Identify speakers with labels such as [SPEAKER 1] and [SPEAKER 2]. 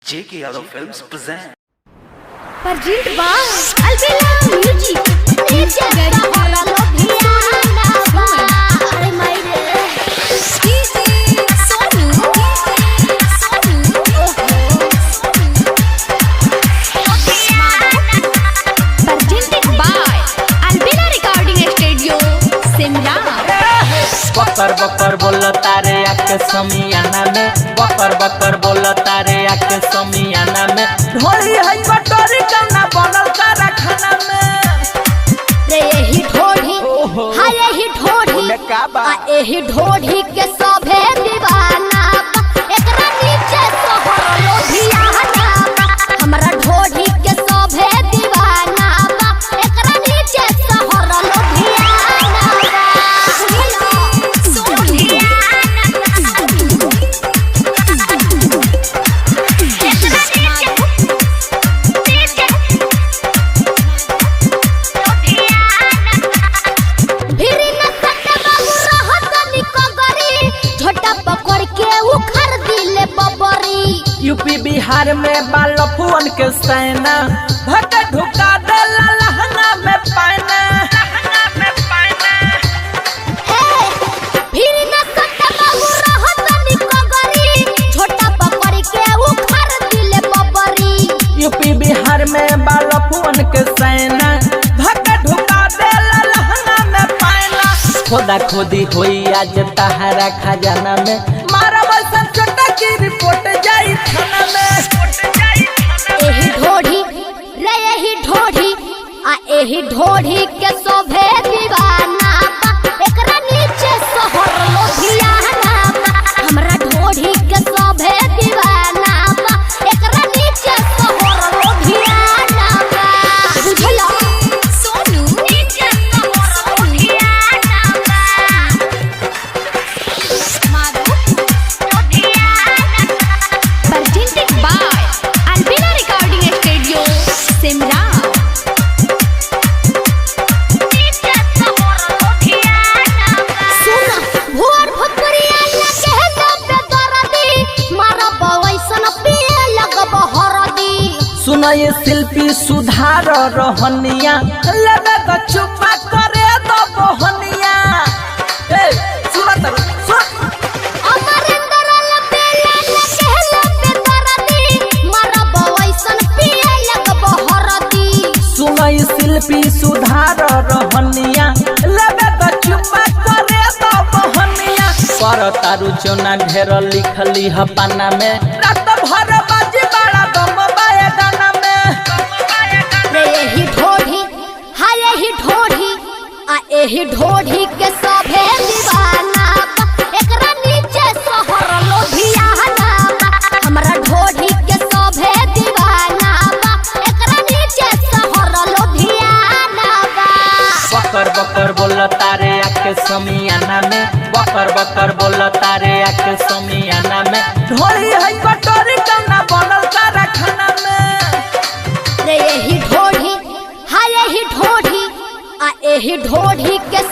[SPEAKER 1] J.K. Yadav Films present.
[SPEAKER 2] Present by Albela Music. Nitya Gari Hora Lobhiya Nava. Are my Sonu. Presented by Albela Recording Studio, Simla.
[SPEAKER 3] बकर बकर बोल तारे आके समियाना में बकर बकर बोल तारे आके समियाना में ढोली है कटोरी कौना बनल सारा खाना में
[SPEAKER 2] रे यही ढोढ़ी हाय यही ढोढ़ी आ यही ढोढ़ी के सभे दीवाना बा। एकरा नीचे सोहर लोभियाना बा। हमरा ढोढ़ी के सभे दीवाना बा। एकरा नीचे सोहर लोभियाना बा।
[SPEAKER 3] यूपी बिहार में बालफुअन के सेना भट ढुका देला लहंगा में पाना यूपी बिहार में बालफुअन के सेना भट ढुका देला लहंगा में पाना खोदा खोदी होई आज तहारा खजाना में मारा बसन छोटा की रिपोर्ट जाई थाना में
[SPEAKER 2] एही ढोढ़ी रे यही ढोढ़ी आ एही ढोढ़ी के शोभे दीवाना बा। एकरा नीचे सोहर लोभियाना बा। हमरा ढोढ़ी के शोभे दीवाना बा। एकरा नीचे सोहर लोभियाना बा। बुझला सोनू नीचे सोहर लोभियाना बा। मारू लोभियाना presented by Albela Recording Studio, Simla. सुना भोर भोकरिया लगे दबे दरदी मारा बवैसन पिए लगब हरदी।
[SPEAKER 3] सुनो ये शिल्पी सुधार रहनिया लगे तो चुपा करे तो बहनिया ए सुना तो सुन
[SPEAKER 2] अमरेंद्र लबेला लगे दबे दरदी मारा बवैसन पिए लगब हरदी।
[SPEAKER 3] सुनो ये शिल्पी सुधार रहनिया लगे तो चुपा करे तो बहनिया पर तारू चोना ढेर लिखली ह पाना में रात भर बाजी बड़ा दम बाए गाना में
[SPEAKER 2] रे यही ढोढ़ी हाय यही ढोढ़ी आ यही ढोढ़ी के सभे दीवाना बा। एकरा नीचे सोहर लोभियाना बा। हमरा ढोढ़ी के सभे दीवाना बा। एकरा नीचे सोहर लोभियाना बा।
[SPEAKER 3] बकर बकर बोल तारे आके समियाना में बकर बकर बोल तारे आके समियाना में ढोली है कटोरी कौना बनल सारा खाना में
[SPEAKER 2] रे यही ढोढ़ी हाय यही ढोढ़ी आ यही ढोढ़ी के